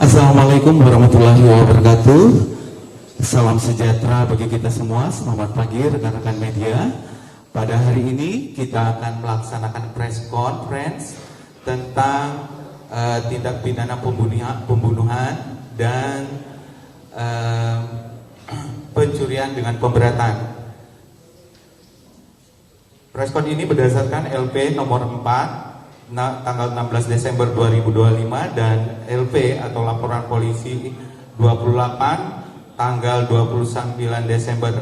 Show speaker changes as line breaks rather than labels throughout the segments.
Assalamualaikum warahmatullahi wabarakatuh. Salam sejahtera bagi kita semua. Selamat pagi rekan-rekan media. Pada hari ini kita akan melaksanakan press conference tentang tindak pidana pembunuhan dan pencurian dengan pemberatan. Preskon ini berdasarkan LP nomor 4 tanggal 16 Desember 2025 dan LP atau laporan polisi 28 tanggal 29 Desember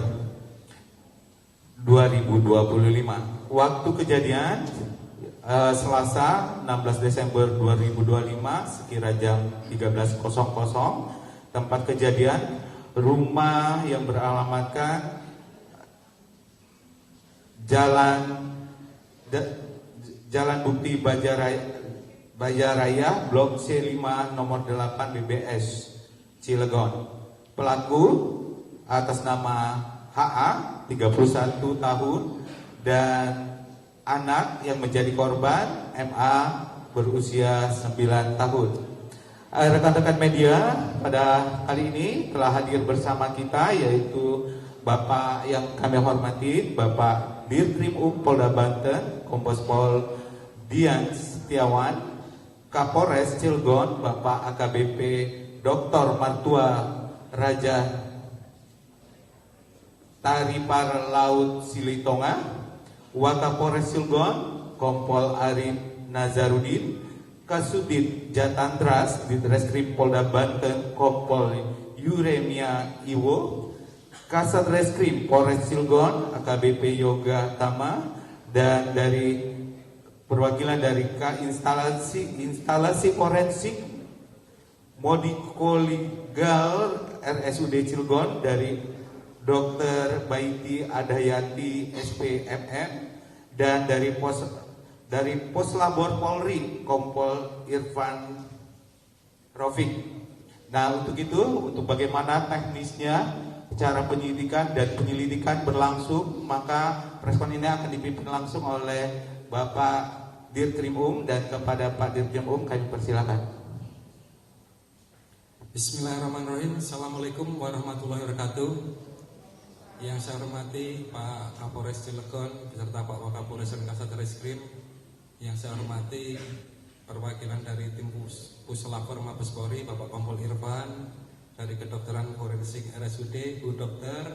2025. Waktu kejadian Selasa 16 Desember 2025 sekira jam 13.00. Tempat kejadian rumah yang beralamatkan Jalan Bukti Bajaraya Blok C5 nomor 8 BBS Cilegon. Pelaku atas nama HA 31 tahun dan anak yang menjadi korban MA berusia 9 tahun. Rekan-rekan media, pada kali ini telah hadir bersama kita yaitu Bapak yang kami hormati, Bapak Dirkrim Polda Banten, Kompos Pol Dian Setiawan, Kapolres Cilegon, Bapak AKBP Dr. Martua Raja Taripar Laut Silitonga, Wakapolres Cilegon, Kompol Arif Nazarudin, Kasubdit Jatantras Ditreskrim Polda Banten, Kompol Yuremia Iwo, Kasat Reskrim Polres Cilegon, AKBP Yoga Tama, dan dari perwakilan dari instalasi forensik Modikoligal RSUD Cilegon dari Dr. Baiti Adayati SPMM, dan dari Poslabor Polri Kompol Irfan Rofik. Nah, untuk bagaimana teknisnya cara penyidikan dan penyelidikan berlangsung, maka preskon ini akan dipimpin langsung oleh Bapak Dirkrim dan kepada Pak Dirkrim kami persilakan.
Bismillahirrahmanirrahim. Assalamualaikum warahmatullahi wabarakatuh. Yang saya hormati Pak Kapolres Cilegon beserta Pak Wakapolres dan Kasat Reskrim. Yang saya hormati perwakilan dari tim Puslapor Mabes Polri, Bapak Kompol Irfan, dari kedokteran forensik RSUD, Bu Dokter,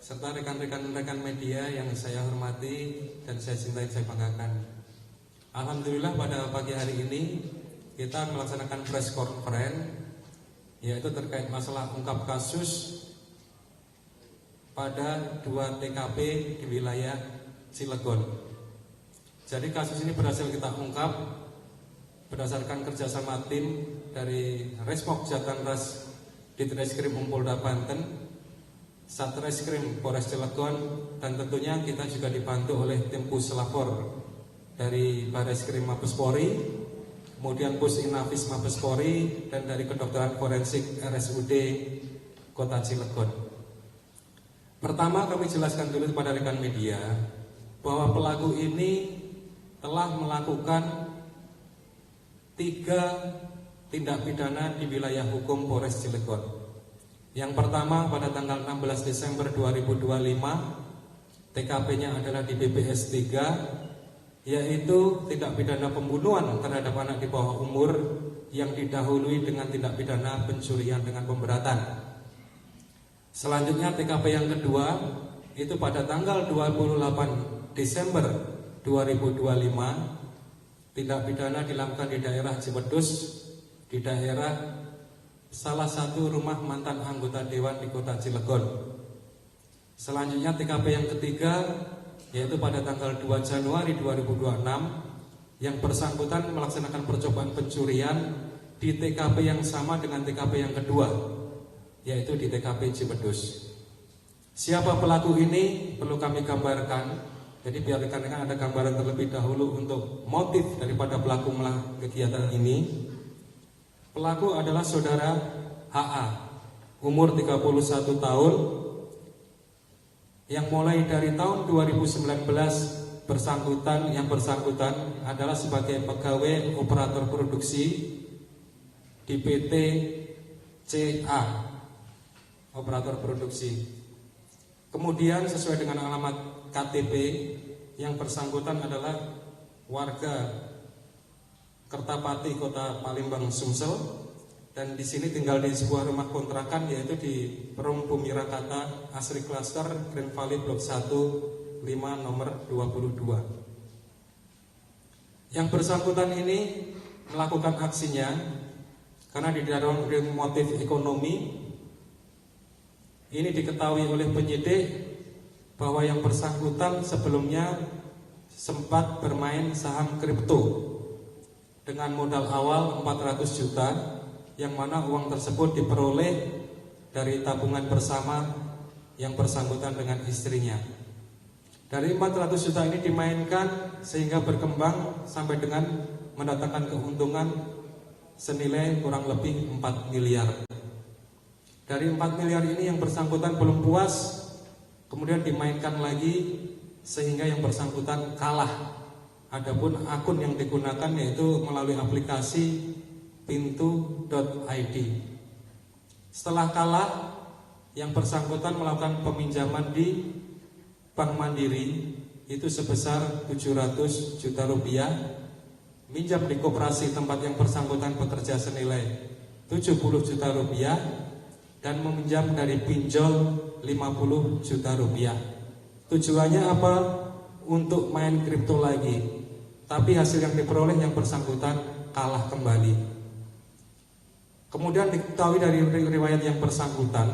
serta rekan-rekan media yang saya hormati dan saya cintai, saya banggakan. Alhamdulillah pada pagi hari ini kita melaksanakan press conference, yaitu terkait masalah ungkap kasus pada 2 TKP di wilayah Cilegon. Jadi kasus ini berhasil kita ungkap berdasarkan kerjasama tim dari Resmob Jatantras Ditreskrim Polda Banten, Satreskrim Polres Cilegon, dan tentunya kita juga dibantu oleh tim Puslapor dari Bareskrim Mabes Polri, kemudian Pusinafis Mabes Polri, dan dari kedokteran forensik RSUD Kota Cilegon. Pertama kami jelaskan dulu kepada rekan media bahwa pelaku ini telah melakukan 3 tindak pidana di wilayah hukum Polres Cilegon. Yang pertama pada tanggal 16 Desember 2025, TKP-nya adalah di BBS 3, yaitu tindak pidana pembunuhan terhadap anak di bawah umur yang didahului dengan tindak pidana pencurian dengan pemberatan. Selanjutnya TKP yang kedua itu pada tanggal 28 Desember 2025, tindak pidana dilakukan di daerah Ciwedus, di daerah salah satu rumah mantan anggota dewan di Kota Cilegon. Selanjutnya TKP yang ketiga yaitu pada tanggal 2 Januari 2026, yang bersangkutan melaksanakan percobaan pencurian di TKP yang sama dengan TKP yang kedua, yaitu di TKP Ciwedus. Siapa pelaku ini perlu kami gambarkan. Jadi biar rekan-rekan ada gambaran terlebih dahulu untuk motif daripada pelaku melakukan kegiatan ini. Pelaku adalah saudara HA, umur 31 tahun, yang mulai dari tahun 2019 yang bersangkutan adalah sebagai pegawai operator produksi di PT CA, operator produksi. Kemudian sesuai dengan alamat KTP, yang bersangkutan adalah warga Kertapati, Kota Palembang, Sumsel, dan di sini tinggal di sebuah rumah kontrakan, yaitu di Perum Bumi Rakata Asri Cluster Grand Valley Blok 1 5 nomor 22. Yang bersangkutan ini melakukan aksinya karena didorong motif ekonomi. Ini diketahui oleh penyidik bahwa yang bersangkutan sebelumnya sempat bermain saham kripto dengan modal awal 400 juta, yang mana uang tersebut diperoleh dari tabungan bersama yang bersangkutan dengan istrinya. Dari 400 juta ini dimainkan sehingga berkembang sampai dengan mendatangkan keuntungan senilai kurang lebih 4 miliar. Dari 4 miliar ini yang bersangkutan belum puas, kemudian dimainkan lagi sehingga yang bersangkutan kalah. Adapun akun yang digunakan yaitu melalui aplikasi pintu.id. Setelah kalah, yang bersangkutan melakukan peminjaman di Bank Mandiri itu sebesar 700 juta rupiah, minjam di koperasi tempat yang bersangkutan bekerja senilai 70 juta rupiah, dan meminjam dari pinjol 50 juta rupiah. Tujuannya apa? Untuk main kripto lagi. Tapi hasil yang diperoleh yang bersangkutan kalah kembali. Kemudian diketahui dari riwayat yang bersangkutan,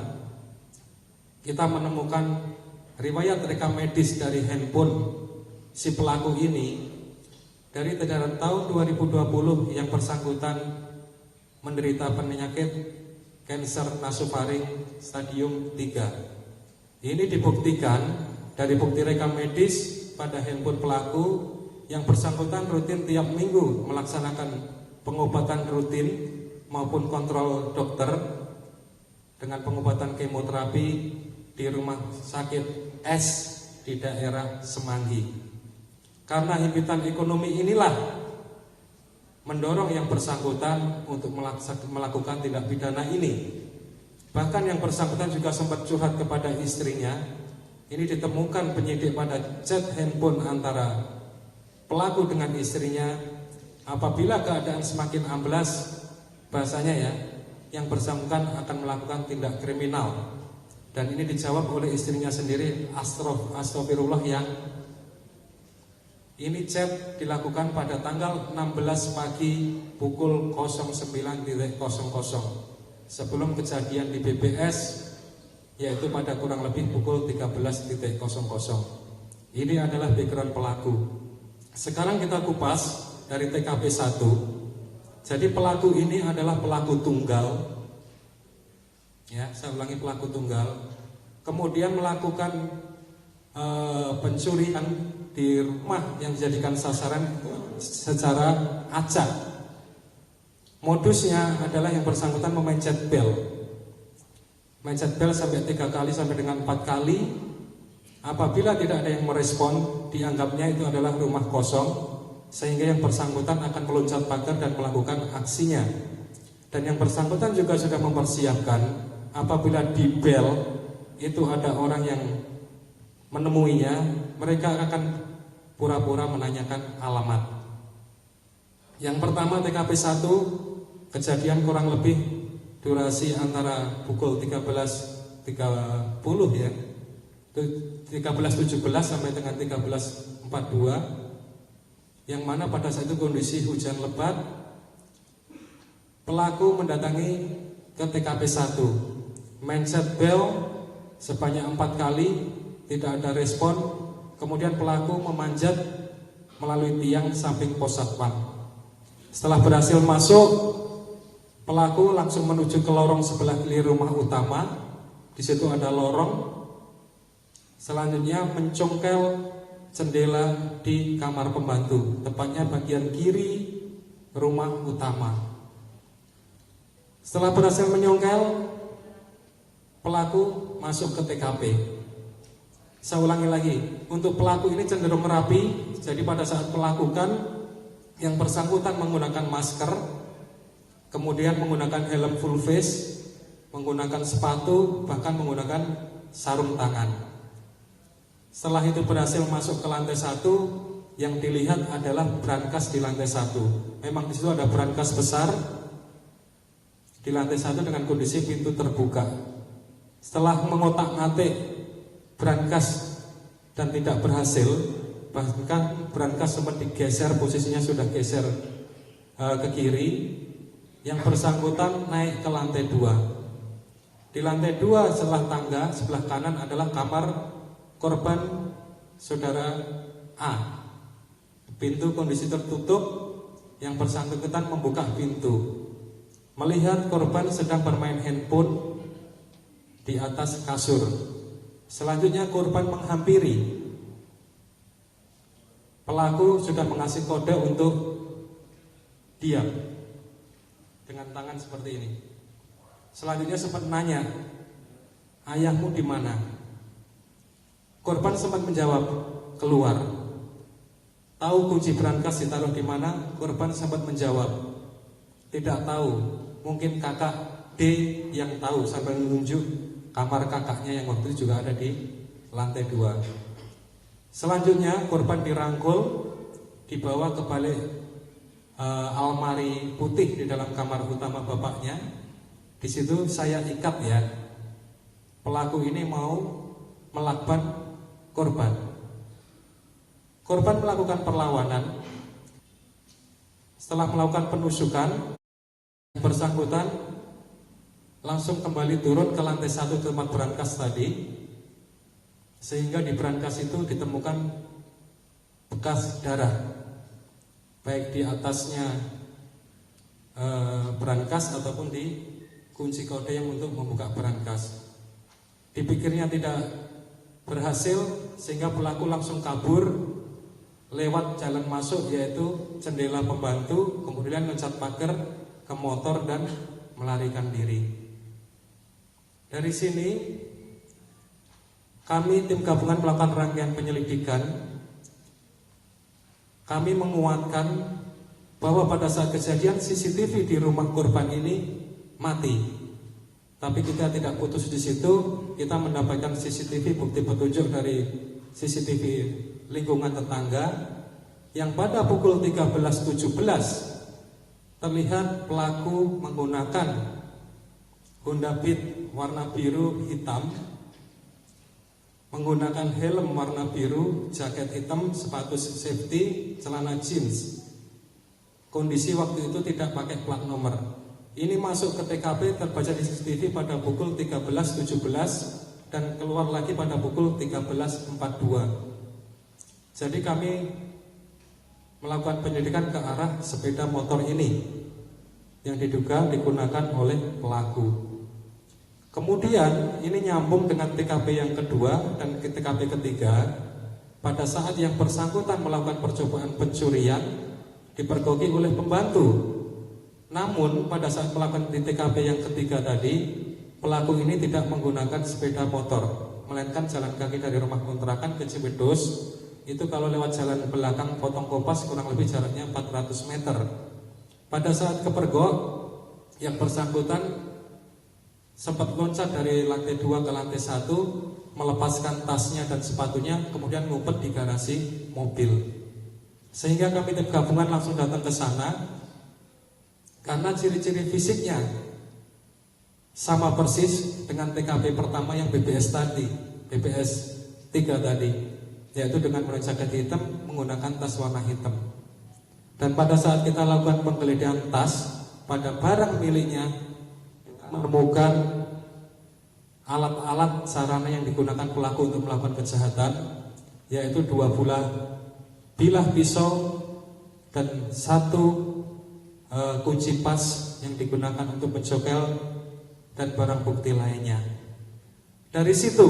kita menemukan riwayat rekam medis dari handphone si pelaku ini. Dari tahun 2020 yang bersangkutan menderita penyakit kanker nasofaring stadium 3. Ini dibuktikan dari bukti rekam medis pada handphone pelaku. Yang bersangkutan rutin tiap minggu melaksanakan pengobatan rutin maupun kontrol dokter dengan pengobatan kemoterapi di rumah sakit S di daerah Semanggi. Karena himpitan ekonomi inilah mendorong yang bersangkutan untuk melakukan tindak pidana ini. Bahkan yang bersangkutan juga sempat curhat kepada istrinya. Ini ditemukan penyidik pada chat handphone antara pelaku dengan istrinya. Apabila keadaan semakin amblas, bahasanya ya, yang bersangkutan akan melakukan tindak kriminal. Dan ini dijawab oleh istrinya sendiri, astagfirullah yang ini chat dilakukan pada tanggal 16 pagi pukul 09.00 sebelum kejadian di BBS, yaitu pada kurang lebih pukul 13.00. Ini adalah background pelaku. Sekarang kita kupas dari TKP 1. Jadi pelaku ini adalah pelaku tunggal. Ya, saya ulangi, pelaku tunggal. Kemudian melakukan pencurian di rumah yang dijadikan sasaran secara acak. Modusnya adalah yang bersangkutan memencet bel. Mencet bel sampai 3 kali sampai dengan 4 kali. Apabila tidak ada yang merespon, dianggapnya itu adalah rumah kosong, sehingga yang bersangkutan akan meloncat pagar dan melakukan aksinya. Dan yang bersangkutan juga sudah mempersiapkan apabila di bel itu ada orang yang menemuinya, mereka akan pura-pura menanyakan alamat. Yang pertama TKP 1, kejadian kurang lebih durasi antara pukul 13.30 ya, 13.17 sampai dengan 13.42, yang mana pada saat itu kondisi hujan lebat. Pelaku mendatangi ke TKP 1, mencet bel sebanyak 4 kali, tidak ada respon. Kemudian pelaku memanjat melalui tiang samping pos satpam. Setelah berhasil masuk, pelaku langsung menuju ke lorong sebelah kiri rumah utama. Di situ ada lorong. Selanjutnya mencongkel jendela di kamar pembantu, tepatnya bagian kiri rumah utama. Setelah berhasil menyongkel, pelaku masuk ke TKP. Saya ulangi lagi, untuk pelaku ini cenderung rapi. Jadi pada saat melakukan, yang bersangkutan menggunakan masker. kemudian menggunakan helm full face, menggunakan sepatu, bahkan menggunakan sarung tangan. Setelah itu berhasil masuk ke lantai 1, yang dilihat adalah brankas di lantai 1. Memang di situ ada brankas besar di lantai 1 dengan kondisi pintu terbuka. Setelah mengotak-atik brankas dan tidak berhasil, bahkan brankas sempat digeser, posisinya sudah geser ke kiri. Yang bersangkutan naik ke lantai 2. Di lantai 2 setelah tangga, sebelah kanan adalah kamar korban saudara A. Pintu kondisi tertutup, yang bersangkutan membuka pintu. Melihat korban sedang bermain handphone di atas kasur. Selanjutnya korban menghampiri. Pelaku sudah mengasih kode untuk diam dengan tangan seperti ini. Selanjutnya sempat nanya, ayahmu di mana? Korban sempat menjawab, keluar. Tahu kunci brankas ditaruh di mana? Korban sempat menjawab, tidak tahu. Mungkin kakak D yang tahu, sampai menunjuk kamar kakaknya yang waktu itu juga ada di lantai 2. Selanjutnya korban dirangkul, dibawa ke balik almari putih di dalam kamar utama bapaknya. Di situ saya ikat ya, pelaku ini mau melakban korban. Korban melakukan perlawanan. Setelah melakukan penusukan, bersangkutan langsung kembali turun ke lantai 1 tempat brankas tadi, sehingga di brankas itu ditemukan bekas darah, baik di atasnya brankas ataupun di kunci kode yang untuk membuka brankas. Dipikirnya tidak berhasil, sehingga pelaku langsung kabur lewat jalan masuk, yaitu jendela pembantu, kemudian loncat pagar ke motor dan melarikan diri. Dari sini kami tim gabungan melakukan rangkaian penyelidikan. Kami menguatkan bahwa pada saat kejadian CCTV di rumah korban ini mati. Tapi kita tidak putus di situ. Kita mendapatkan CCTV, bukti petunjuk dari CCTV lingkungan tetangga, yang pada pukul 13.17 terlihat pelaku menggunakan Honda Beat warna biru hitam, menggunakan helm warna biru, jaket hitam, sepatu safety, celana jeans. Kondisi waktu itu tidak pakai plat nomor. Ini masuk ke TKP, terbaca di CCTV pada pukul 13.17 dan keluar lagi pada pukul 13.42. Jadi kami melakukan penyelidikan ke arah sepeda motor ini yang diduga digunakan oleh pelaku. Kemudian ini nyambung dengan TKP yang kedua dan TKP ketiga. Pada saat yang bersangkutan melakukan percobaan pencurian, dipergoki oleh pembantu. Namun pada saat melakukan di TKP yang ketiga tadi, pelaku ini tidak menggunakan sepeda motor, melainkan jalan kaki dari rumah kontrakan ke Ciwidey. Itu kalau lewat jalan belakang Potong Kopas kurang lebih jaraknya 400 meter. Pada saat kepergok, yang bersangkutan sempat loncat dari lantai 2 ke lantai 1, melepaskan tasnya dan sepatunya, kemudian ngumpet di garasi mobil. Sehingga kami tim gabungan langsung datang ke sana, karena ciri-ciri fisiknya sama persis dengan TKP pertama yang BBS tadi, BBS 3 tadi, yaitu dengan menggunakan jaket hitam, menggunakan tas warna hitam. Dan pada saat kita lakukan penggeledahan tas, pada barang miliknya menemukan alat-alat sarana yang digunakan pelaku untuk melakukan kejahatan, yaitu 2 bilah pisau dan 1 kunci pas yang digunakan untuk mencokel dan barang bukti lainnya. Dari situ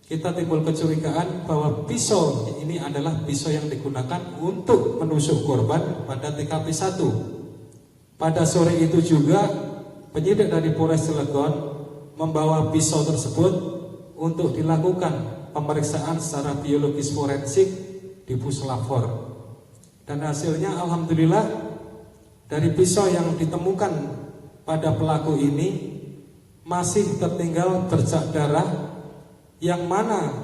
kita timbul kecurigaan bahwa pisau ini adalah pisau yang digunakan untuk menusuk korban pada TKP 1. Pada sore itu juga penyidik dari Polres Cilegon membawa pisau tersebut untuk dilakukan pemeriksaan secara biologis forensik di Puslapfor. Dan hasilnya alhamdulillah dari pisau yang ditemukan pada pelaku ini masih tertinggal bercak darah, yang mana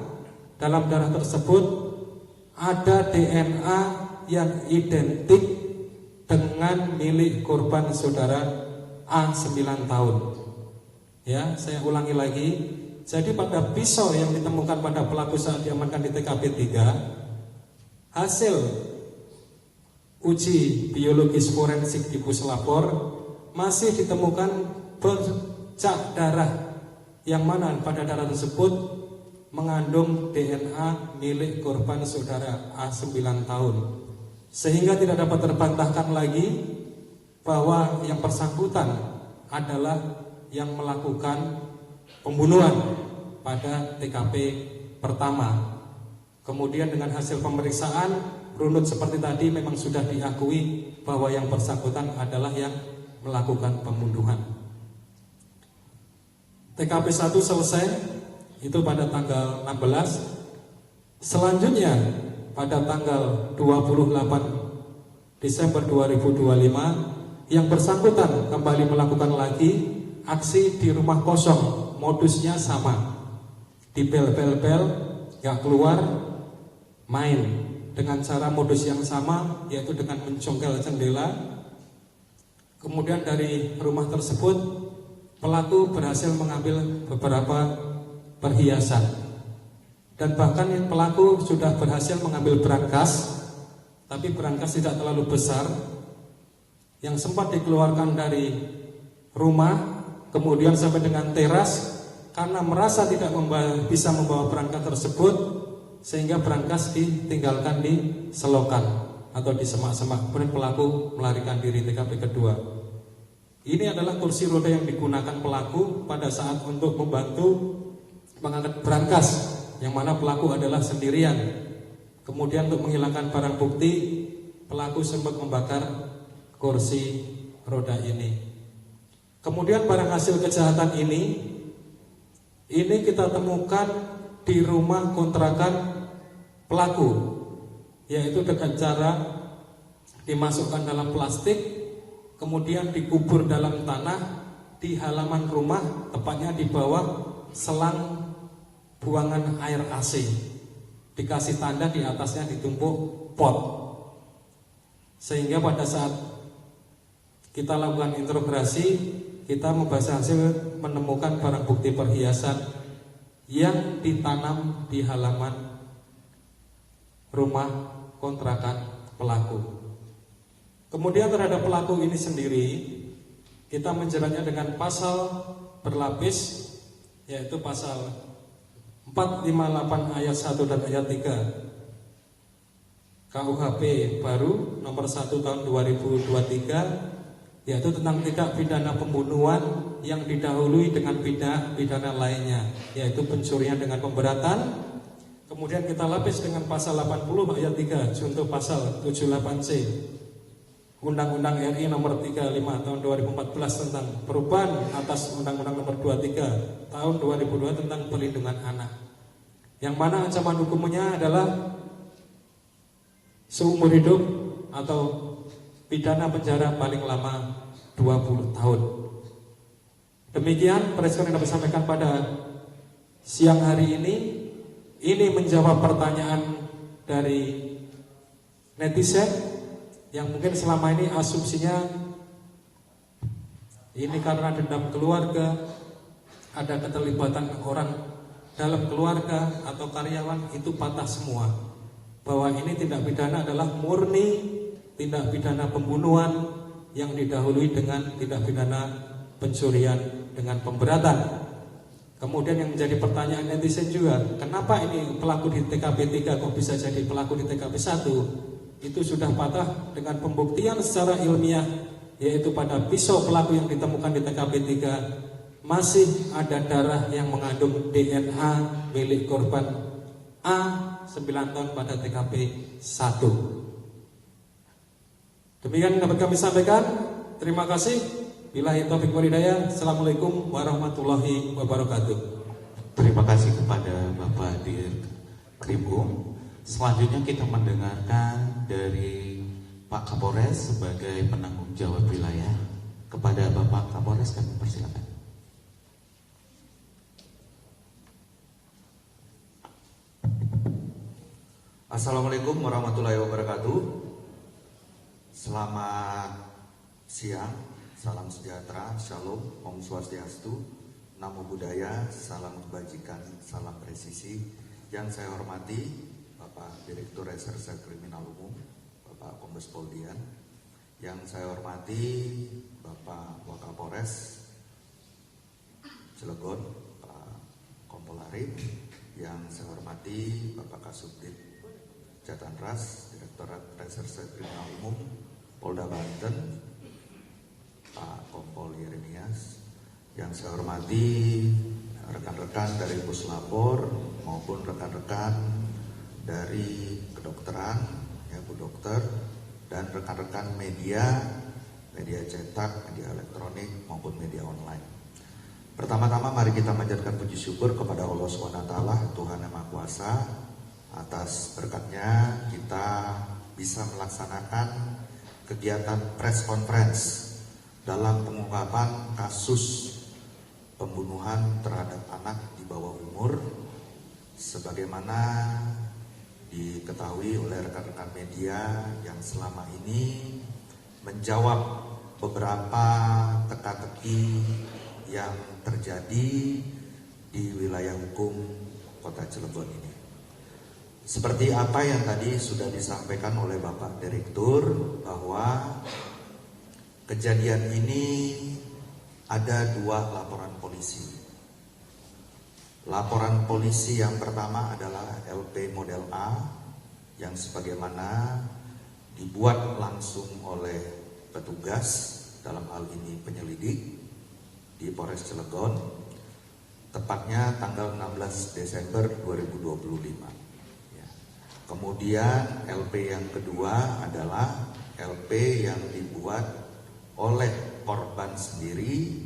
dalam darah tersebut ada DNA yang identik dengan milik korban saudara A 9 tahun. Ya, saya ulangi lagi. Jadi pada pisau yang ditemukan pada pelaku saat diamankan di TKP 3, hasil uji biologis forensik di puslapor masih ditemukan bercak darah, yang mana pada darah tersebut mengandung DNA milik korban saudara A 9 tahun. Sehingga tidak dapat terbantahkan lagi bahwa yang bersangkutan adalah yang melakukan pembunuhan pada TKP pertama. Kemudian dengan hasil pemeriksaan runut seperti tadi memang sudah diakui bahwa yang bersangkutan adalah yang melakukan pembunuhan. TKP 1 selesai itu pada tanggal 16. Selanjutnya pada tanggal 28 Desember 2025 yang bersangkutan kembali melakukan lagi aksi di rumah kosong. Modusnya sama, dibel-bel-bel, gak keluar, main dengan cara modus yang sama, yaitu dengan mencongkel jendela. Kemudian dari rumah tersebut pelaku berhasil mengambil beberapa perhiasan, dan bahkan pelaku sudah berhasil mengambil berangkas, tapi berangkas tidak terlalu besar yang sempat dikeluarkan dari rumah. Kemudian sampai dengan teras, karena merasa tidak bisa membawa berangkas tersebut, sehingga berangkas ditinggalkan di selokan atau di semak-semak. Kemudian pelaku melarikan diri. TKP kedua, ini adalah kursi roda yang digunakan pelaku pada saat untuk membantu mengangkat berangkas, yang mana pelaku adalah sendirian. Kemudian untuk menghilangkan barang bukti, pelaku sempat membakar kursi roda ini. Kemudian barang hasil kejahatan ini kita temukan di rumah kontrakan pelaku, yaitu dengan cara dimasukkan dalam plastik, kemudian dikubur dalam tanah di halaman rumah, tepatnya di bawah selang buangan air AC. Dikasih tanda di atasnya ditumpuk pot. Sehingga pada saat kita lakukan interogasi, kita membaca hasil menemukan barang bukti perhiasan yang ditanam di halaman rumah kontrakan pelaku. Kemudian terhadap pelaku ini sendiri, kita menjeratnya dengan pasal berlapis, yaitu pasal 458 ayat 1 dan ayat 3 KUHP baru nomor 1 tahun 2023, yaitu tentang tindak pidana pembunuhan yang didahului dengan pidana lainnya, yaitu pencurian dengan pemberatan. Kemudian kita lapis dengan pasal 80 ayat 3 contoh pasal 78C Undang-Undang RI nomor 35 tahun 2014 tentang perubahan atas Undang-Undang nomor 23 tahun 2002 tentang perlindungan anak, yang mana ancaman hukumnya adalah seumur hidup atau pidana penjara paling lama 20 tahun. Demikian respon yang dapat disampaikan pada siang hari ini. Ini menjawab pertanyaan dari netizen yang mungkin selama ini asumsinya ini karena dendam keluarga, ada keterlibatan orang dalam keluarga atau karyawan, itu patah semua. Bahwa ini tindak pidana adalah murni tindak pidana pembunuhan yang didahului dengan tindak pidana pencurian dengan pemberatan. Kemudian yang menjadi pertanyaan netizen juga, kenapa ini pelaku di TKP 3 kok bisa jadi pelaku di TKP 1? Itu sudah patah dengan pembuktian secara ilmiah, yaitu pada pisau pelaku yang ditemukan di TKP 3 masih ada darah yang mengandung DNA milik korban A 9 tahun pada TKP 1. Demikian yang dapat kami sampaikan. Terima kasih. Billahi taufiq wal hidayah. Assalamualaikum warahmatullahi wabarakatuh.
Terima kasih kepada Bapak Dir Krimum. Selanjutnya kita mendengarkan dari Pak Kapolres sebagai penanggung jawab wilayah. Kepada Bapak Kapolres kami persilakan.
Assalamualaikum warahmatullahi wabarakatuh. Selamat siang, salam sejahtera, shalom, om swastiastu, namo buddhaya, salam kebajikan, salam presisi. Yang saya hormati Bapak Direktur Reserse Kriminal Umum, Bapak Kombes Pol Dian. Yang saya hormati Bapak Wakapolres Cilegon, Pak Kompol Arif. Yang saya hormati Bapak Kasubdit Jatanras, Direktorat Reserse Kriminal Umum Polda Banten, Pak Kompol Yeremias. Yang saya hormati rekan-rekan dari Puslapor maupun rekan-rekan dari kedokteran, ya Bu Dokter, dan rekan-rekan media cetak, media elektronik maupun media online. Pertama-tama mari kita manjatkan puji syukur kepada Allah SWT, Tuhan Yang Maha Kuasa. Atas berkatnya kita bisa melaksanakan kegiatan press conference dalam pengungkapan kasus pembunuhan terhadap anak di bawah umur, sebagaimana diketahui oleh rekan-rekan media yang selama ini menjawab beberapa teka-teki yang terjadi di wilayah hukum Kota Cilegon ini. Seperti apa yang tadi sudah disampaikan oleh Bapak Direktur, bahwa kejadian ini ada 2 laporan polisi. Laporan polisi yang pertama adalah LP model A yang sebagaimana dibuat langsung oleh petugas, dalam hal ini penyelidik di Polres Cilegon, tepatnya tanggal 16 Desember 2025. Kemudian LP yang kedua adalah LP yang dibuat oleh korban sendiri,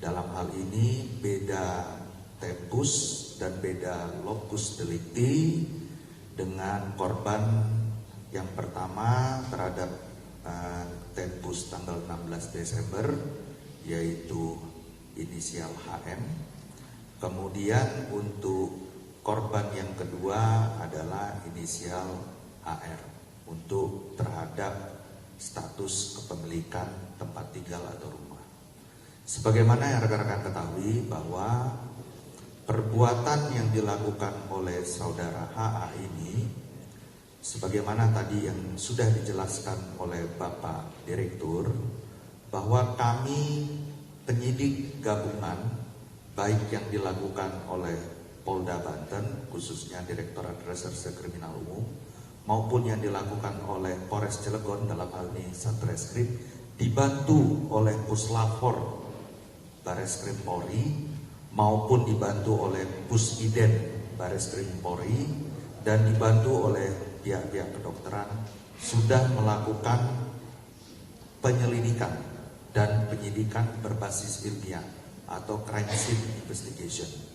dalam hal ini beda tempus dan beda locus delicti dengan korban yang pertama terhadap tempus tanggal 16 Desember, yaitu inisial HM. Kemudian untuk korban yang kedua adalah inisial AR untuk terhadap status kepemilikan tempat tinggal atau rumah. Sebagaimana yang rekan-rekan ketahui bahwa perbuatan yang dilakukan oleh saudara HA ini, sebagaimana tadi yang sudah dijelaskan oleh Bapak Direktur, bahwa kami penyidik gabungan, baik yang dilakukan oleh Polda Banten, khususnya Direktorat Reserse Kriminal Umum, maupun yang dilakukan oleh Polres Cilegon dalam hal ini Satreskrim, dibantu oleh Puslapor Bareskrim Polri, maupun dibantu oleh Pusiden Bareskrim Polri, dan dibantu oleh pihak-pihak kedokteran, sudah melakukan penyelidikan dan penyidikan berbasis ilmiah atau crime scene investigation.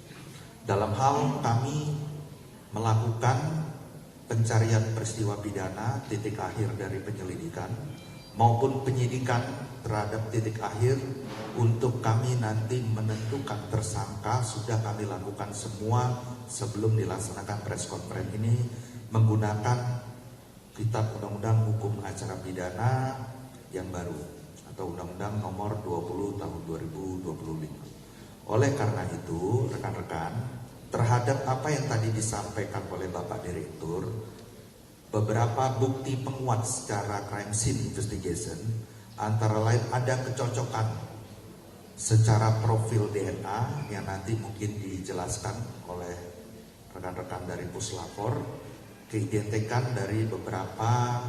Dalam hal kami melakukan pencarian peristiwa pidana, titik akhir dari penyelidikan, maupun penyidikan terhadap titik akhir untuk kami nanti menentukan tersangka, sudah kami lakukan semua sebelum dilaksanakan press conference ini menggunakan Kitab Undang-Undang Hukum Acara Pidana yang baru atau Undang-Undang Nomor 20 Tahun 2025. Oleh karena itu, rekan-rekan, terhadap apa yang tadi disampaikan oleh Bapak Direktur, beberapa bukti penguat secara crime scene investigation, antara lain ada kecocokan secara profil DNA yang nanti mungkin dijelaskan oleh rekan-rekan dari Puslapor, keidentikan dari beberapa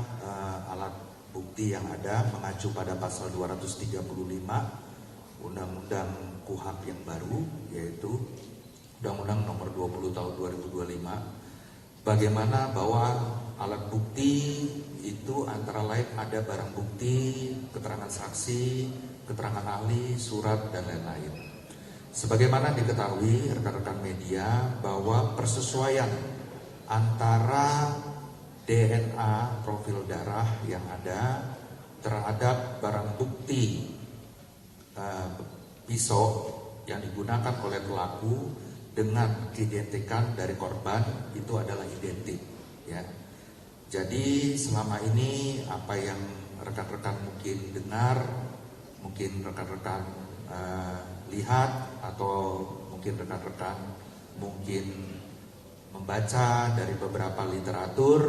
alat bukti yang ada mengacu pada pasal 235 Undang-Undang KUHP yang baru, yaitu Undang-Undang Nomor 20 Tahun 2025. Bagaimana bahwa alat bukti itu antara lain ada barang bukti, keterangan saksi, keterangan ahli, surat, dan lain-lain. Sebagaimana diketahui rekan-rekan media bahwa persesuaian antara DNA profil darah yang ada terhadap barang bukti pisau yang digunakan oleh pelaku dengan keidentikan dari korban itu adalah identik, ya. Jadi selama ini apa yang rekan-rekan mungkin dengar, mungkin rekan-rekan lihat, atau mungkin rekan-rekan mungkin membaca dari beberapa literatur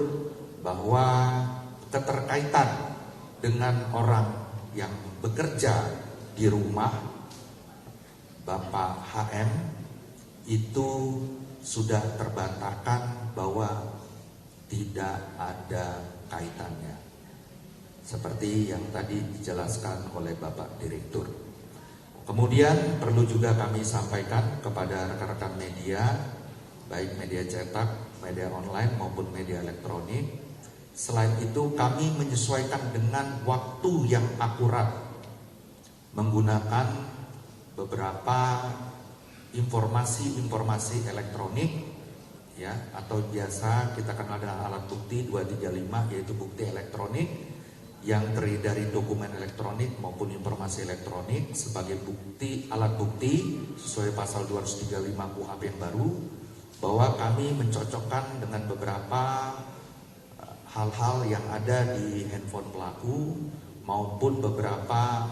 bahwa keterkaitan dengan orang yang bekerja di rumah Bapak HM itu sudah terbantahkan bahwa tidak ada kaitannya, seperti yang tadi dijelaskan oleh Bapak Direktur. Kemudian perlu juga kami sampaikan kepada rekan-rekan media, baik media cetak, media online maupun media elektronik. Selain itu kami menyesuaikan dengan waktu yang akurat menggunakan beberapa informasi elektronik, ya, atau biasa kita kenal dengan alat bukti 235, yaitu bukti elektronik yang terdiri dari dokumen elektronik maupun informasi elektronik sebagai bukti, alat bukti sesuai pasal 235 KUHP yang baru, bahwa kami mencocokkan dengan beberapa hal-hal yang ada di handphone pelaku maupun beberapa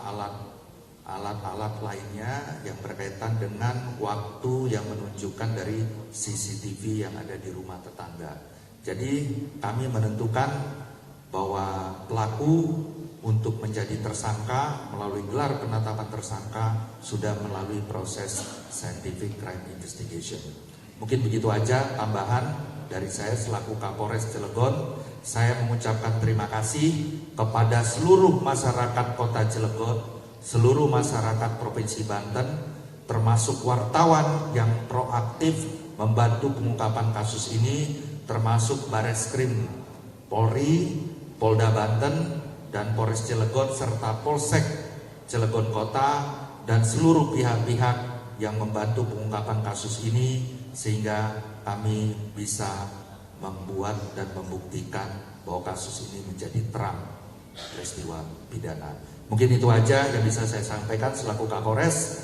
alat-alat lainnya yang berkaitan dengan waktu yang menunjukkan dari CCTV yang ada di rumah tetangga. Jadi kami menentukan bahwa pelaku untuk menjadi tersangka melalui gelar penetapan tersangka sudah melalui proses scientific crime investigation. Mungkin begitu aja tambahan dari saya selaku Kapolres Cilegon. Saya mengucapkan terima kasih kepada seluruh masyarakat Kota Cilegon, seluruh masyarakat Provinsi Banten, termasuk wartawan yang proaktif membantu pengungkapan kasus ini, termasuk Bareskrim Polri, Polda Banten, dan Polres Cilegon, serta Polsek Cilegon Kota, dan seluruh pihak-pihak yang membantu pengungkapan kasus ini, sehingga kami bisa membuat dan membuktikan bahwa kasus ini menjadi terang peristiwa pidana. Mungkin itu aja yang bisa saya sampaikan selaku Kapolres.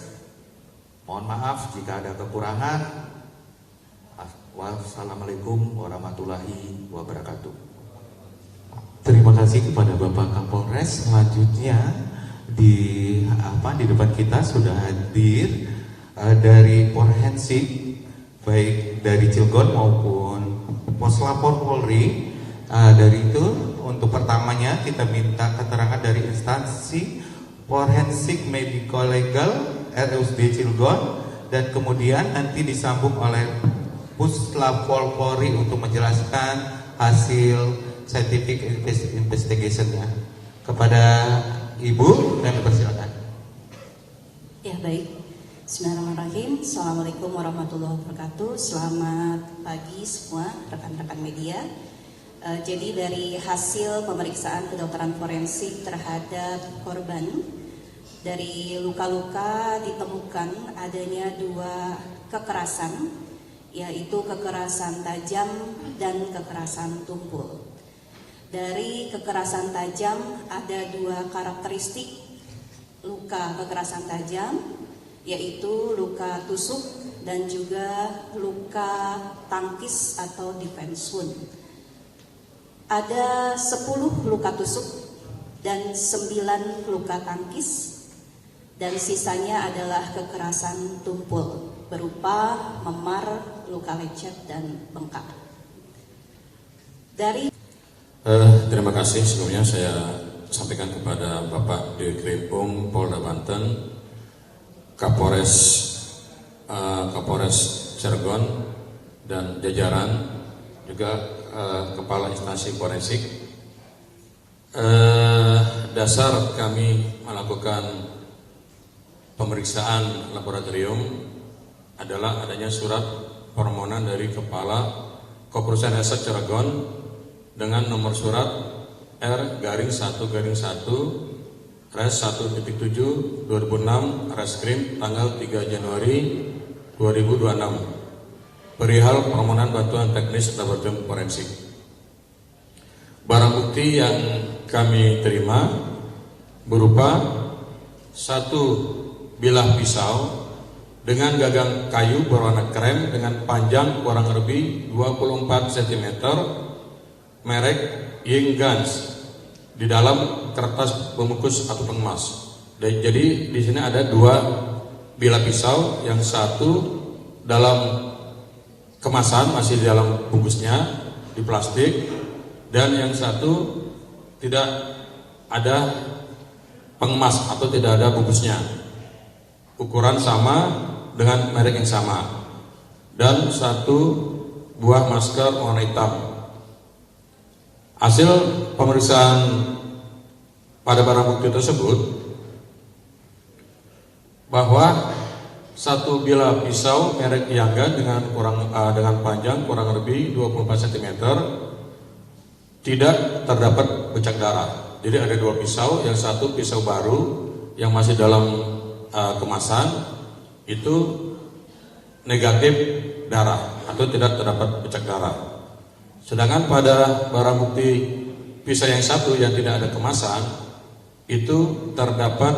Mohon maaf jika ada kekurangan. Wassalamualaikum warahmatullahi wabarakatuh.
Terima kasih kepada Bapak Kapolres. Selanjutnya di depan kita sudah hadir dari Forensik, baik dari Cilegon maupun Poslapor Polri. Dari itu untuk pertamanya kita minta keterangan dari instansi Forensik Medico Legal RSUD Cilegon, dan kemudian nanti disambung oleh Puslapor Polri untuk menjelaskan hasil scientific investigation-nya. Kepada Ibu, kami persilakan.
Ya, baik. Bismillahirrahmanirrahim. Assalamualaikum warahmatullahi wabarakatuh. Selamat pagi semua rekan-rekan media. Jadi dari hasil pemeriksaan kedokteran forensik terhadap korban, dari luka-luka ditemukan adanya 2 kekerasan, yaitu kekerasan tajam dan kekerasan tumpul. Dari kekerasan tajam ada 2 karakteristik luka kekerasan tajam, yaitu luka tusuk dan juga luka tangkis atau defense wound. Ada 10 luka tusuk dan 9 luka tangkis, dan sisanya adalah kekerasan tumpul berupa memar, luka lecet, dan bengkak.
Terima kasih. Sebelumnya saya sampaikan kepada Bapak Direkrim Polda Banten, Kapolres Cilegon dan jajaran, juga Kepala Instansi Forensik. Dasar kami melakukan pemeriksaan laboratorium adalah adanya surat permohonan dari Kepala Kepolisian Resort Cilegon dengan nomor surat R-1-1-1-7 2006 Reskrim tanggal 3 Januari 2026 perihal permohonan bantuan teknis laboratorium forensik. barang bukti yang kami terima berupa 1 bilah pisau dengan gagang kayu berwarna krem dengan panjang kurang lebih 24 cm merek Ying Guns di dalam kertas pembungkus atau pengemas. Jadi di sini ada 2 bilah pisau, yang satu dalam kemasan masih di dalam bungkusnya di plastik, dan yang satu tidak ada pengemas atau tidak ada bungkusnya. Ukuran sama dengan merek yang sama, dan 1 buah masker warna hitam. Hasil pemeriksaan pada barang bukti tersebut bahwa 1 bilah pisau merek Yanggan dengan panjang kurang lebih 24 cm tidak terdapat bercak darah. Jadi ada 2 pisau, yang satu pisau baru yang masih dalam kemasan itu negatif darah atau tidak terdapat bercak darah. Sedangkan pada barang bukti pisau yang satu yang tidak ada kemasan itu terdapat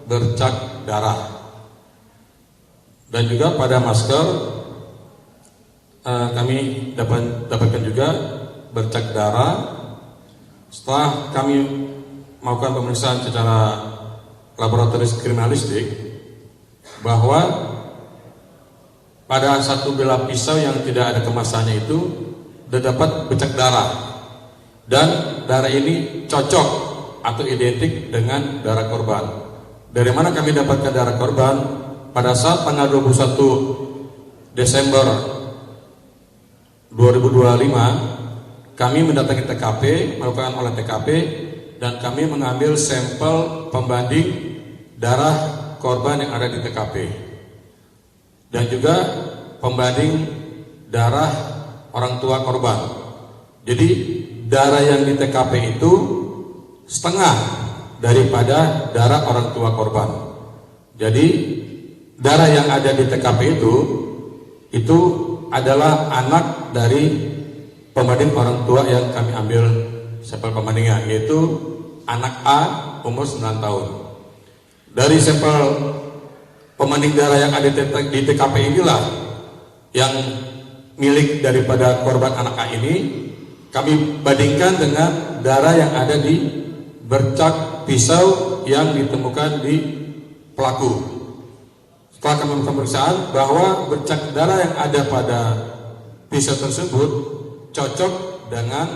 bercak darah. Dan juga pada masker kami dapatkan juga bercak darah. Setelah kami melakukan pemeriksaan secara laboratoris kriminalistik, bahwa pada 1 bilah pisau yang tidak ada kemasannya itu terdapat bercak darah, dan darah ini cocok atau identik dengan darah korban. Dari mana kami dapatkan darah korban? Pada saat tanggal 21 Desember 2025 kami mendatangi TKP, melakukan olah TKP, dan kami mengambil sampel pembanding darah korban yang ada di TKP, dan juga pembanding darah orang tua korban. Jadi darah yang di TKP itu setengah daripada darah orang tua korban. Jadi darah yang ada di TKP itu adalah anak dari pembanding orang tua yang kami ambil sampel pembandingnya, yaitu anak A umur 9 tahun. Dari sampel pembanding darah yang ada di TKP inilah yang milik daripada korban anak A ini kami bandingkan dengan darah yang ada di bercak pisau yang ditemukan di pelaku. Setelah kami melakukan pemeriksaan bahwa bercak darah yang ada pada pisau tersebut cocok dengan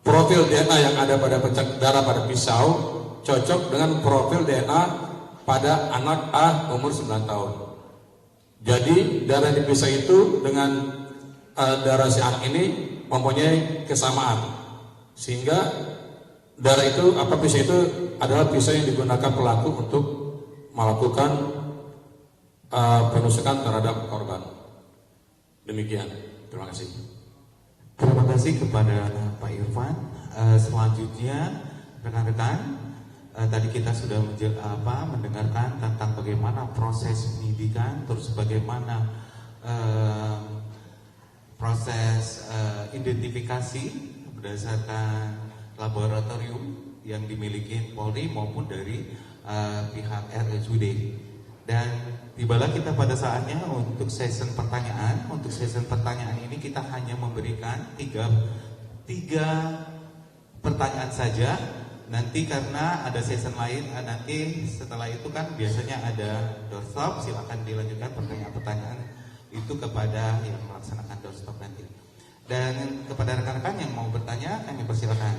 profil DNA yang ada pada bercak darah pada pisau, cocok dengan profil DNA pada anak A umur 9 tahun. Jadi darah di pisau itu dengan darah si anak ini mempunyai kesamaan, sehingga darah itu pisau itu adalah pisau yang digunakan pelaku untuk melakukan penusukan terhadap korban. Demikian, terima kasih.
Terima kasih kepada Pak Irfan. Selanjutnya rekan-rekan, tadi kita sudah mendengarkan tentang bagaimana proses penyidikan, terus bagaimana proses identifikasi berdasarkan laboratorium yang dimiliki Polri maupun dari pihak RSUD. Dan tibalah kita pada saatnya untuk sesi pertanyaan. Untuk sesi pertanyaan ini kita hanya memberikan tiga pertanyaan saja. Nanti karena ada sesi lain, nanti setelah itu kan biasanya ada doorstop. Silakan dilanjutkan pertanyaan-pertanyaan itu kepada yang melaksanakan doorstop nanti. Dan kepada rekan-rekan yang mau bertanya, kami persilakan.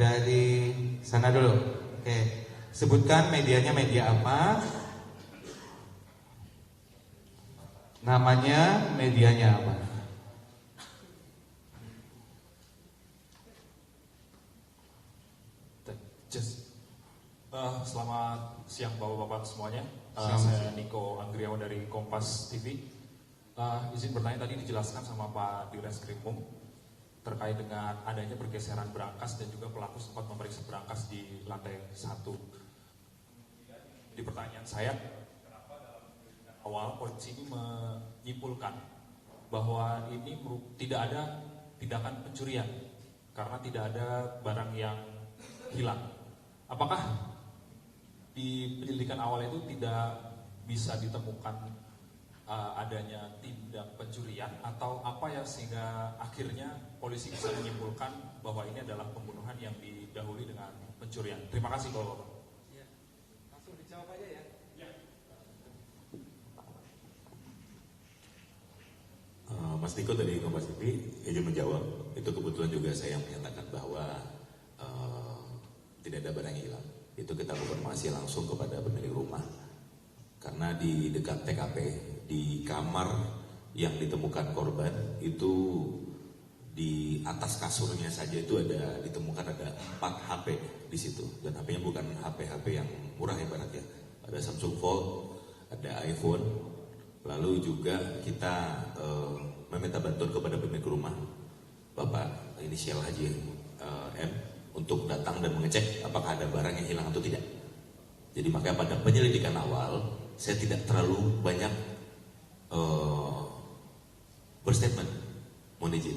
Dari sana dulu. Oke, sebutkan medianya media apa, namanya, medianya apa.
Selamat siang Bapak-Bapak semuanya. Saya Niko Anggriawan dari Kompas TV. Izin bertanya, tadi dijelaskan sama Pak Direskrimum terkait dengan adanya pergeseran berangkas dan juga pelaku sempat memeriksa berangkas di lantai 1. Di pertanyaan saya, kenapa dalam awal polisi ini menyimpulkan bahwa ini tidak tindakan pencurian karena tidak ada barang yang hilang. Apakah di penyelidikan awal itu tidak bisa ditemukan adanya tindak pencurian atau apa ya sehingga akhirnya polisi bisa menyimpulkan bahwa ini adalah pembunuhan yang didahului dengan pencurian? Terima kasih Bapak.
Ya, langsung dijawab aja ya.
Mas Niko dari Kompas TV izin menjawab. Itu kebetulan juga saya yang menyatakan bahwa tidak ada barang yang hilang. Itu kita konfirmasi langsung kepada pemilik rumah. Karena di dekat TKP, di kamar yang ditemukan korban itu di atas kasurnya saja itu ditemukan ada 4 HP di situ, dan HP-nya bukan HP yang murah ibaratnya. Ada Samsung Fold, ada iPhone. Lalu juga kita meminta bantuan kepada pemilik rumah, Bapak inisial Haji M, untuk datang dan mengecek apakah ada barang yang hilang atau tidak. Jadi makanya pada penyelidikan awal saya tidak terlalu banyak berstatement, mohon izin.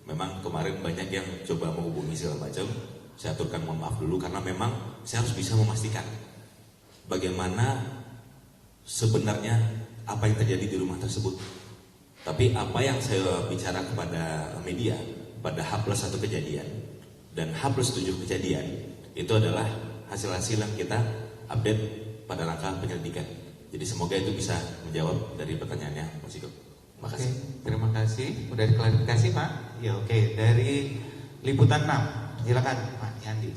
Memang kemarin banyak yang coba menghubungi segala macam. Saya aturkan mohon maaf dulu karena memang saya harus bisa memastikan bagaimana sebenarnya apa yang terjadi di rumah tersebut. Tapi apa yang saya bicara kepada media pada H+1 kejadian dan H+7 kejadian itu adalah hasil-hasil yang kita update pada langkah penyelidikan. Jadi semoga itu bisa menjawab dari pertanyaannya, Mas Iko. Terima kasih.
Terima kasih. Udah diklarifikasi Pak? Ya oke. Dari Liputan 6, silakan Pak Yandi.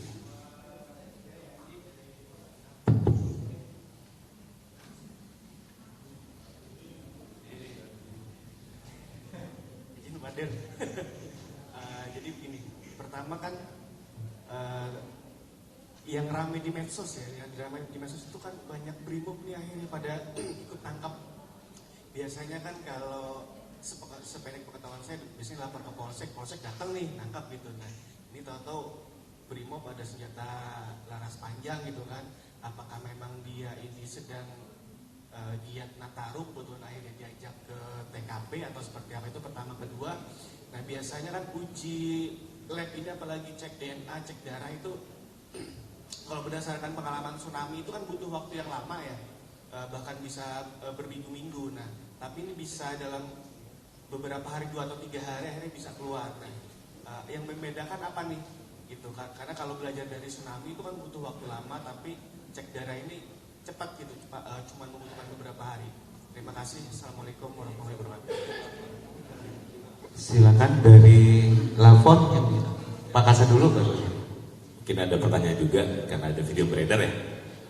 Izin Pak Der. Jadi begini, pertama kan yang ramai di medsos ya, yang ramai di medsos itu kan banyak brimob nih akhirnya pada ikut tangkap. Biasanya kan kalau sependek pengetahuan saya biasanya lapor ke polsek datang nih nangkap gitu. Nah ini tahu-tahu brimob ada senjata laras panjang gitu kan. Apakah memang dia ini sedang giat Nataru kebetulan akhirnya diajak ke TKP atau seperti apa? Itu pertama. Kedua, nah biasanya kan uji lab ini apalagi cek DNA, cek darah itu kalau berdasarkan pengalaman tsunami itu kan butuh waktu yang lama ya, bahkan bisa berminggu-minggu. Nah, tapi ini bisa dalam beberapa hari, 2 atau 3 hari akhirnya bisa keluar. Nah, yang membedakan apa nih? Gitu. Karena kalau belajar dari tsunami itu kan butuh waktu lama, tapi cek darah ini cepat gitu, cuma membutuhkan beberapa hari. Terima kasih. Assalamualaikum warahmatullahi wabarakatuh.
Silakan dari Lavon yang Pak Kasa dulu baru.
Mungkin ada pertanyaan juga karena ada video beredar ya,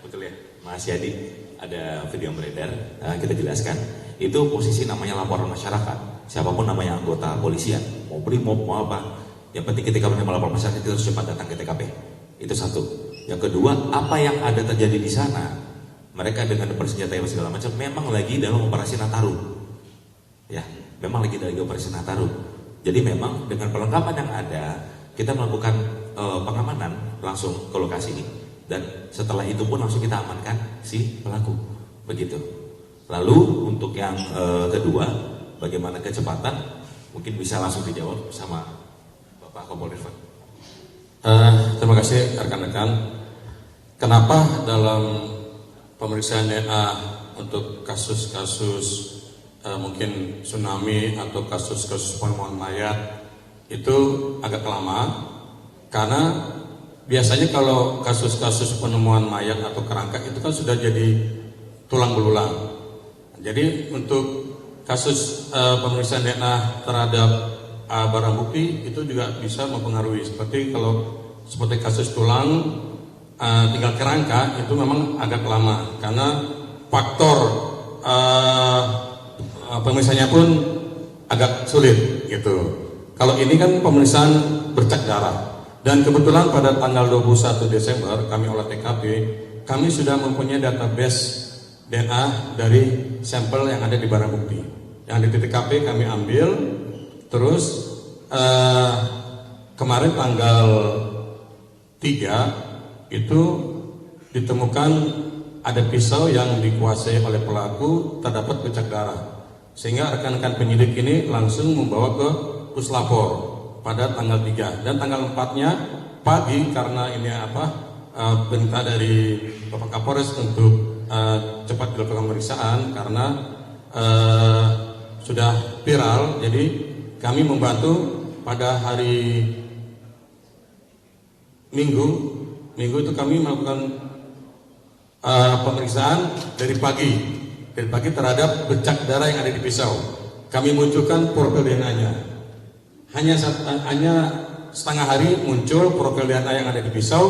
betul ya, Mas Yadi, ada video beredar. Kita jelaskan. Itu posisi namanya laporan masyarakat. Siapapun namanya anggota polisian, mau brimob mau apa, yang penting ketika menerima laporan masyarakat itu harus cepat datang ke TKP. Itu satu. Yang kedua, apa yang ada terjadi di sana, mereka dengan bersenjata segala macam memang lagi dalam operasi Nataru. Ya, memang lagi dalam operasi Nataru. Jadi memang dengan perlengkapan yang ada, kita melakukan pengamanan langsung ke lokasi ini, dan setelah itu pun langsung kita amankan si pelaku. Begitu. Lalu untuk yang kedua, bagaimana kecepatan, mungkin bisa langsung dijawab sama Bapak Kapolres.
Terima kasih rekan-rekan. Kenapa dalam pemeriksaan DNA untuk kasus-kasus mungkin tsunami atau kasus-kasus penemuan mayat itu agak lama? Karena biasanya kalau kasus-kasus penemuan mayat atau kerangka itu kan sudah jadi tulang belulang. Jadi untuk kasus pemeriksaan DNA terhadap barang bukti itu juga bisa mempengaruhi. Seperti kasus tulang tinggal kerangka itu memang agak lama karena faktor pemeriksaannya pun agak sulit gitu. Kalau ini kan pemeriksaan bercak darah. Dan kebetulan pada tanggal 21 Desember kami olah TKP, kami sudah mempunyai database DNA dari sampel yang ada di barang bukti. Yang ada di TKP kami ambil, terus kemarin tanggal 3 itu ditemukan ada pisau yang dikuasai oleh pelaku, terdapat bercak darah. Sehingga rekan-rekan penyidik ini langsung membawa ke Puslapor pada tanggal 3 dan tanggal 4-nya pagi karena ini perintah dari Bapak Kapolres untuk cepat dilakukan pemeriksaan karena sudah viral. Jadi kami membantu pada hari Minggu itu kami melakukan pemeriksaan dari pagi terhadap bercak darah yang ada di pisau. Kami munculkan profil DNA-nya. Hanya setengah hari muncul profil DNA yang ada di pisau,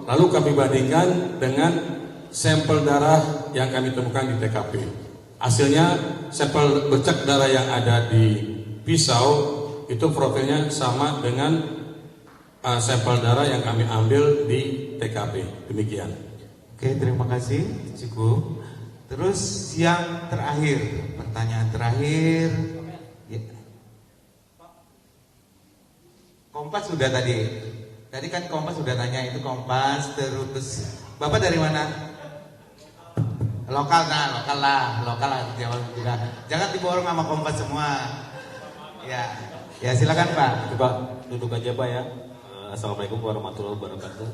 lalu kami bandingkan dengan sampel darah yang kami temukan di TKP. Hasilnya sampel bercak darah yang ada di pisau itu profilnya sama dengan sampel darah yang kami ambil di TKP. Demikian.
Oke, terima kasih Ciku. Terus yang terakhir, pertanyaan terakhir. Ya. Kompas sudah tadi. Tadi kan Kompas sudah tanya, itu Kompas. Terus Bapak dari mana? Lokal lah, jawab juga. Jangan diborong sama Kompas semua. Ya silakan Pak.
Pak, duduk aja Pak ya. Assalamualaikum warahmatullahi wabarakatuh.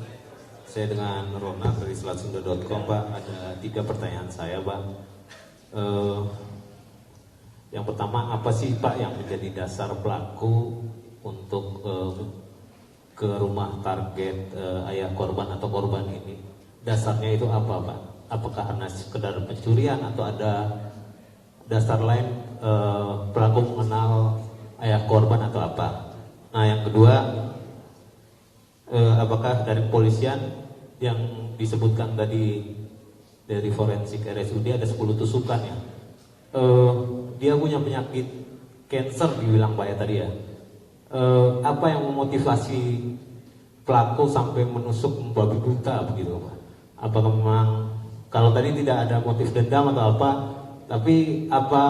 Saya dengan Rona dari selatsunda.com Pak. Ada 3 pertanyaan saya Pak. Yang pertama, apa sih Pak yang menjadi dasar pelaku untuk ke rumah target ayah korban atau korban ini? Dasarnya itu apa Pak? Apakah karena sekedar pencurian atau ada dasar lain pelaku mengenal ayah korban atau apa? Nah yang kedua, apakah dari kepolisian yang disebutkan tadi dari forensik RSUD ada 10 tusukan ya? Dia punya penyakit cancer dibilang Pak ya tadi ya. Apa yang memotivasi pelaku sampai menusuk membabi buta begitu Pak? Apakah memang kalau tadi tidak ada motif dendam atau apa, tapi apa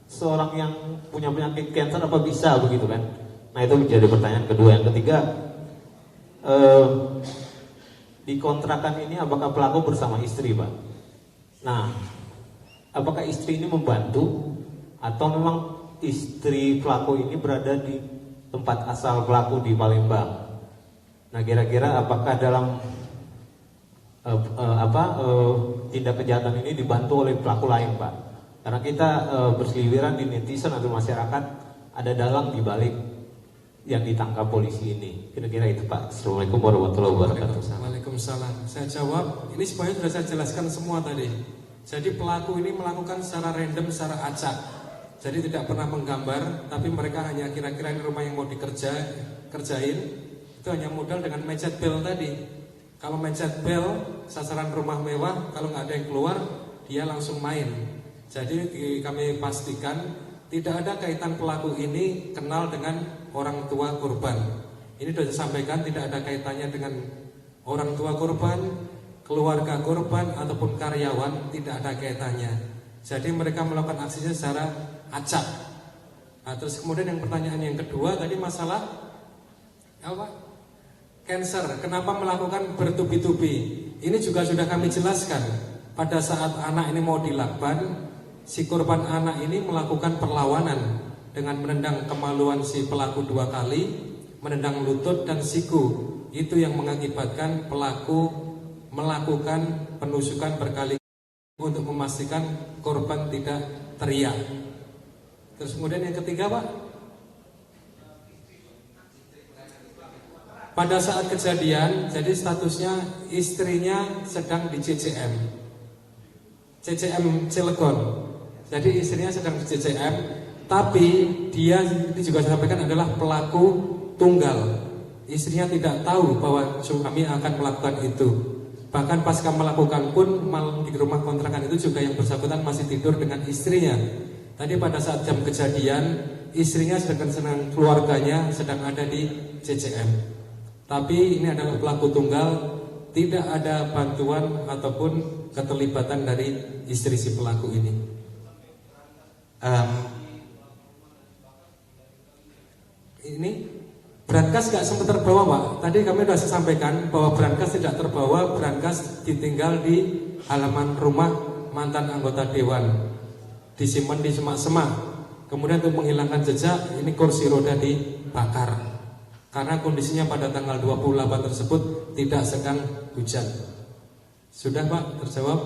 seorang yang punya penyakit cancer apa bisa begitu kan? Nah itu menjadi pertanyaan kedua. Yang ketiga, di kontrakan ini apakah pelaku bersama istri Pak? Nah, apakah istri ini membantu atau memang istri pelaku ini berada di tempat asal pelaku di Palembang? Nah kira-kira apakah dalam tindak kejahatan ini dibantu oleh pelaku lain Pak? Karena kita berseliweran di netizen atau masyarakat ada dalang di balik yang ditangkap polisi ini. Kira-kira itu Pak. Assalamualaikum warahmatullahi wabarakatuh.
Waalaikumsalam. Saya jawab, ini semuanya sudah saya jelaskan semua tadi. Jadi pelaku ini melakukan secara random, secara acak. Jadi tidak pernah menggambar, tapi mereka hanya kira-kira ini rumah yang mau kerjain. Itu hanya modal dengan mencet bel tadi. Kalau mencet bel, sasaran rumah mewah, kalau nggak ada yang keluar, dia langsung main. Jadi kami pastikan tidak ada kaitan pelaku ini kenal dengan orang tua korban. Ini sudah disampaikan, tidak ada kaitannya dengan orang tua korban, keluarga korban ataupun karyawan, tidak ada kaitannya. Jadi mereka melakukan aksinya secara acak. Nah, terus kemudian yang pertanyaan yang kedua tadi masalah apa? Cancer. Kenapa melakukan bertubi-tubi? Ini juga sudah kami jelaskan. Pada saat anak ini mau dilakban, si korban anak ini melakukan perlawanan dengan menendang kemaluan si pelaku 2 kali, menendang lutut dan siku. Itu yang mengakibatkan pelaku melakukan penusukan berkali untuk memastikan korban tidak teriak. Terus kemudian yang ketiga Pak, pada saat kejadian, jadi statusnya istrinya sedang di CCM Cilegon. Jadi istrinya sedang di CCM, tapi dia ini juga saya sampaikan adalah pelaku tunggal. Istrinya tidak tahu bahwa suami akan melakukan itu. Bahkan pasca melakukan pun malam di rumah kontrakan itu juga yang bersangkutan masih tidur dengan istrinya. Tadi pada saat jam kejadian, istrinya sedang senang keluarganya sedang ada di CCM. Tapi ini adalah pelaku tunggal, tidak ada bantuan ataupun keterlibatan dari istri si pelaku ini. Ini brankas gak sempat terbawa Pak. Tadi kami sudah sampaikan bahwa brankas tidak terbawa, brankas ditinggal di halaman rumah mantan anggota dewan, disimpan di semak-semak. Kemudian untuk menghilangkan jejak, ini kursi roda dibakar. Karena kondisinya pada tanggal 28 tersebut tidak sedang hujan. Sudah Pak, terjawab?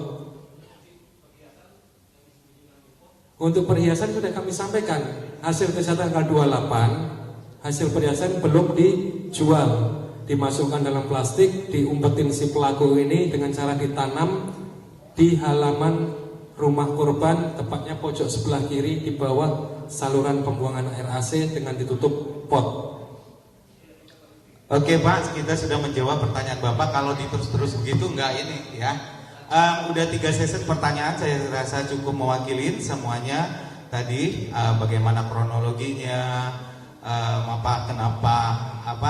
Untuk perhiasan sudah kami sampaikan. Hasil tes tanggal 28, hasil perhiasan belum dijual. Dimasukkan dalam plastik, diumpetin si pelaku ini dengan cara ditanam di halaman rumah korban, tepatnya pojok sebelah kiri di bawah saluran pembuangan air AC dengan ditutup pot.
Oke Pak, kita sudah menjawab pertanyaan Bapak. Kalau diterus-terus begitu enggak ini ya. Udah 3 sesi pertanyaan, saya rasa cukup mewakili semuanya. Tadi bagaimana kronologinya, kenapa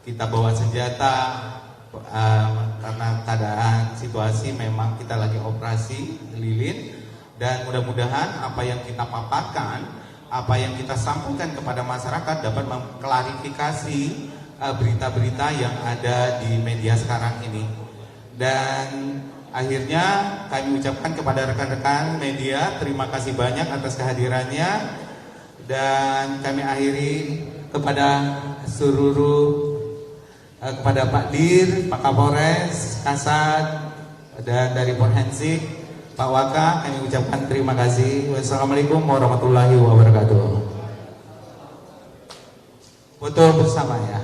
kita bawa senjata, karena keadaan situasi memang kita lagi operasi lilin, dan mudah-mudahan apa yang kita paparkan, apa yang kita sampaikan kepada masyarakat dapat mengklarifikasi berita-berita yang ada di media sekarang ini. Dan akhirnya kami ucapkan kepada rekan-rekan media terima kasih banyak atas kehadirannya, dan kami akhiri kepada seluruh kepada Pak Dir, Pak Kapolres, Kasat, dan dari Forensik, Pak Waka, kami ucapkan terima kasih. Wassalamualaikum warahmatullahi wabarakatuh. Foto bersama ya.